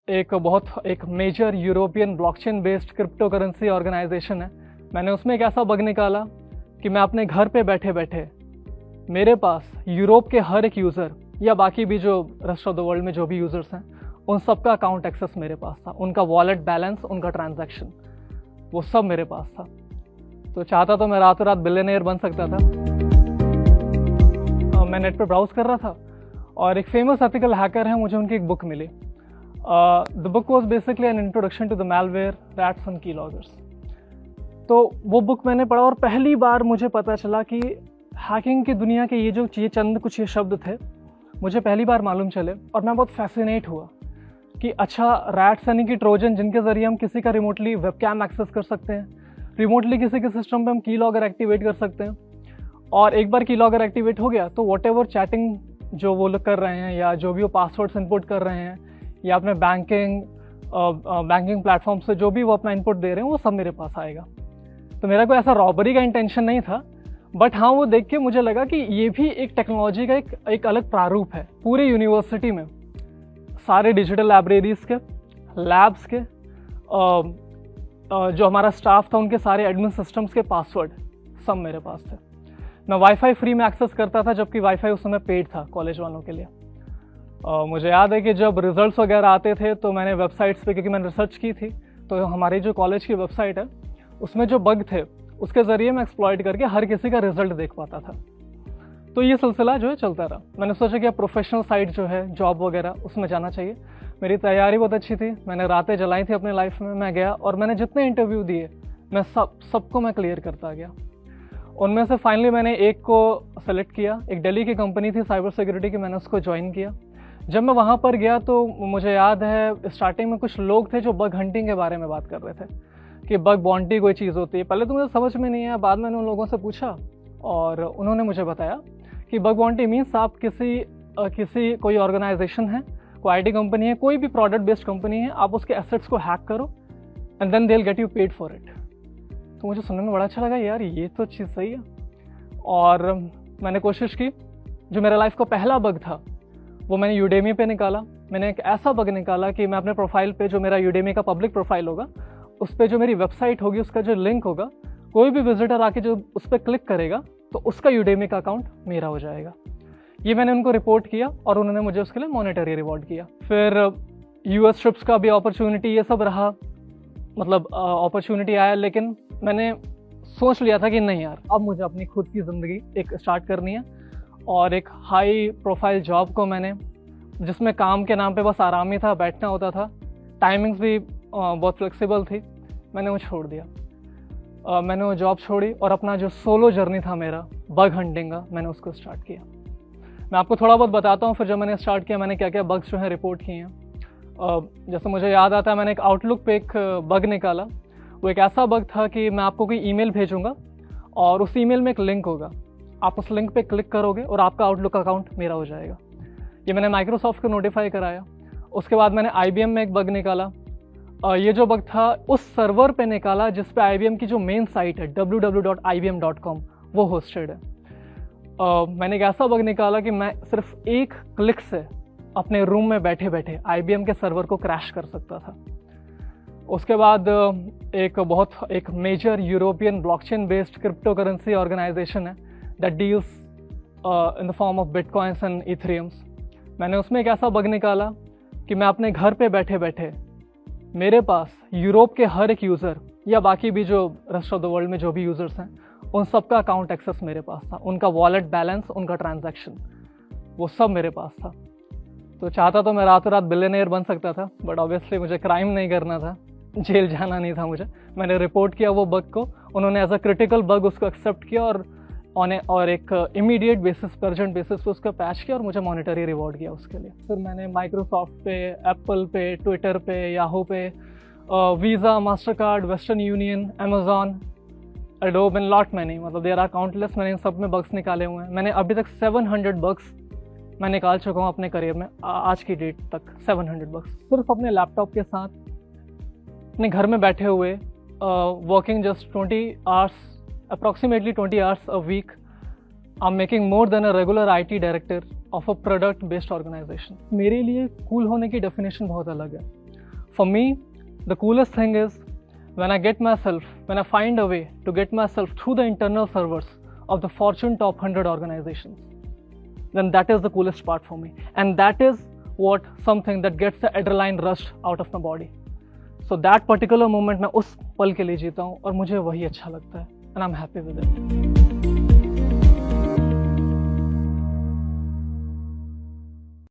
एक major European blockchain based crypto currency organisation है। मैंने उसमें एक ऐसा बग निकाला कि मैं अपने घर पे बैठे बैठे मेरे पास यूरोप के हर एक यूज़र या बाकी भी जो रेस्ट ऑफ द वर्ल्ड में जो भी यूज़र्स हैं उन सबका अकाउंट एक्सेस मेरे पास था, उनका वॉलेट बैलेंस, उनका ट्रांजैक्शन, वो सब मेरे पास था। तो चाहता तो मैं रातों रात बिलियनेयर बन सकता था। मैं नेट पर ब्राउज कर रहा था और एक फेमस एथिकल हैकर है, मुझे उनकी एक बुक मिली। The book was basically an introduction to the malware rats and keyloggers. तो वो बुक मैंने पढ़ा और पहली बार मुझे पता चला कि हैकिंग की दुनिया के ये चंद कुछ ये शब्द थे, मुझे पहली बार मालूम चले और मैं बहुत फैसिनेट हुआ कि अच्छा, रैट्स यानी कि ट्रोजन, जिनके ज़रिए हम किसी का रिमोटली वेबकैम एक्सेस कर सकते हैं, रिमोटली किसी के सिस्टम पे हम की लॉगर एक्टिवेट कर सकते हैं। और एक बार की लॉगर एक्टिवेट हो गया तो वॉटेवर चैटिंग जो वो लोग कर रहे हैं या जो भी वो पासवर्ड्स इनपुट कर रहे हैं या अपने बैंकिंग प्लेटफॉर्म से जो भी वो अपना इनपुट दे रहे हैं वो सब मेरे पास आएगा। तो मेरा कोई ऐसा रॉबरी का इंटेंशन नहीं था, बट हाँ, वो देख के मुझे लगा कि ये भी एक टेक्नोलॉजी का एक अलग प्रारूप है। पूरे यूनिवर्सिटी में सारे डिजिटल लाइब्रेरीज के, लैब्स के, जो हमारा स्टाफ था उनके सारे एडमिन सिस्टम्स के पासवर्ड सब मेरे पास थे। मैं वाईफाई फ्री में एक्सेस करता था, जबकि वाईफाई उस समय पेड था कॉलेज वालों के लिए। मुझे याद है कि जब रिजल्ट्स वगैरह आते थे तो मैंने वेबसाइट्स पे, क्योंकि मैंने रिसर्च की थी, तो हमारी जो कॉलेज की वेबसाइट है उसमें जो बग थे उसके ज़रिए मैं एक्सप्लॉइट करके हर किसी का रिजल्ट देख पाता था। तो ये सिलसिला जो है चलता रहा। मैंने सोचा कि अब प्रोफेशनल साइड जो है जॉब वगैरह उसमें जाना चाहिए। मेरी तैयारी बहुत अच्छी थी, मैंने रातें जलाई थी अपनी लाइफ में। मैं गया और मैंने जितने इंटरव्यू दिए मैं सबको मैं क्लियर करता गया। उनमें से फाइनली मैंने एक को सेलेक्ट किया, एक दिल्ली की कंपनी थी साइबर सिक्योरिटी की, मैंने उसको ज्वाइन किया। जब मैं वहाँ पर गया तो मुझे याद है स्टार्टिंग में कुछ लोग थे जो बग हंटिंग के बारे में बात कर रहे थे कि बग बाउंटी कोई चीज़ होती है। पहले तो मुझे समझ में नहीं आया, बाद मैंने उन लोगों से पूछा और उन्होंने मुझे बताया कि बग बाउंटी मीन्स आप किसी कोई ऑर्गेनाइजेशन है, कोई आईटी कंपनी है, कोई भी प्रोडक्ट बेस्ड कंपनी है, आप उसके एसेट्स को हैक करो and then they will get you paid for it. तो मुझे सुनने में बड़ा अच्छा लगा, यार ये तो चीज़ सही है। और मैंने कोशिश की। जो मेरा लाइफ का पहला बग था वो मैंने यूडेमी पे निकाला। मैंने एक ऐसा बग निकाला कि मैं अपने प्रोफाइल पे, जो मेरा यूडेमी का पब्लिक प्रोफाइल होगा, उस पर जो मेरी वेबसाइट होगी उसका जो लिंक होगा, कोई भी विजिटर आके जो उस पर क्लिक करेगा तो उसका यूडेमी का अकाउंट मेरा हो जाएगा। ये मैंने उनको रिपोर्ट किया और उन्होंने मुझे उसके लिए मॉनेटरी रिवॉर्ड किया। फिर यूएस ट्रिप्स का भी अपॉर्चुनिटी, ये सब रहा, मतलब अपॉर्चुनिटी आया, लेकिन मैंने सोच लिया था कि नहीं यार, अब मुझे अपनी खुद की ज़िंदगी एक स्टार्ट करनी है। और एक हाई प्रोफाइल जॉब को मैंने, जिसमें काम के नाम पे बस आराम ही था, बैठना होता था, टाइमिंग्स भी बहुत फ्लेक्सिबल थी, मैंने वो छोड़ दिया। मैंने वो जॉब छोड़ी और अपना जो सोलो जर्नी था मेरा बग हंटिंग का, मैंने उसको स्टार्ट किया। मैं आपको थोड़ा बहुत बताता हूँ फिर जब मैंने स्टार्ट किया मैंने क्या क्या बग्स जो हैं रिपोर्ट किए हैं। जैसे मुझे याद आता है, मैंने एक आउटलुक पे एक बग निकाला। वो एक ऐसा बग था कि मैं आपको कोई ईमेल भेजूंगा और उस ईमेल में एक लिंक होगा, आप उस लिंक पे क्लिक करोगे और आपका आउटलुक अकाउंट मेरा हो जाएगा। ये मैंने माइक्रोसॉफ्ट को नोटिफाई कराया। उसके बाद मैंने IBM में एक बग निकाला। ये जो बग था उस सर्वर पे निकाला जिस पे IBM की जो मेन साइट है www.ibm.com वो होस्टेड है। मैंने एक ऐसा बग निकाला कि मैं सिर्फ एक क्लिक से अपने रूम में बैठे बैठे IBM के सर्वर को क्रैश कर सकता था। उसके बाद एक major European blockchain based crypto currency organisation है that deals in the form of bitcoins and ethereums. मैंने उसमें एक ऐसा बग निकाला कि मैं अपने घर पे बैठे बैठे मेरे पास यूरोप के हर एक यूज़र या बाकी भी जो रेस्ट ऑफ द वर्ल्ड में जो भी यूज़र्स हैं उन सबका अकाउंट एक्सेस मेरे पास था, उनका वॉलेट बैलेंस, उनका ट्रांजैक्शन, वो सब मेरे पास था। तो चाहता तो मैं रातों रात बिलियनेयर बन सकता था, बट ऑब्वियसली मुझे क्राइम नहीं करना था, जेल जाना नहीं था मुझे। मैंने रिपोर्ट किया वो बग को, उन्होंने एज अ क्रिटिकल बग उसको एक्सेप्ट किया और एक इमीडिएट बेसिस पर, अर्जेंट बेसिस पे उसका पैच किया और मुझे मॉनेटरी रिवॉर्ड किया उसके लिए। फिर मैंने माइक्रोसॉफ्ट पे, एप्पल पे, ट्विटर पे, याहू पे, visa, master card, western union, Amazon, adobe and lot many, मतलब देयर आर काउंटलेस, मैंने इन सब में बग्स निकाले हुए हैं। मैंने अभी तक 700 बग्स मैं निकाल चुका हूँ अपने करियर में, आज की डेट तक 700 बग्स सिर्फ अपने लैपटॉप के साथ, अपने घर में बैठे हुए, working just 20 hours, approximately 20 hours a week. I'm making more than a regular IT director of a product based organization. मेरे लिए कूल होने की डेफिनेशन बहुत अलग है। For me, the coolest thing is when I find a way to get myself through the internal servers of the Fortune top 100 organizations. Then that is the coolest part for me. And that is something that gets the adrenaline rush out of my body. So that particular moment मैं उस पल के लिए जीता हूँ और मुझे वही अच्छा लगता है. And I'm happy with it.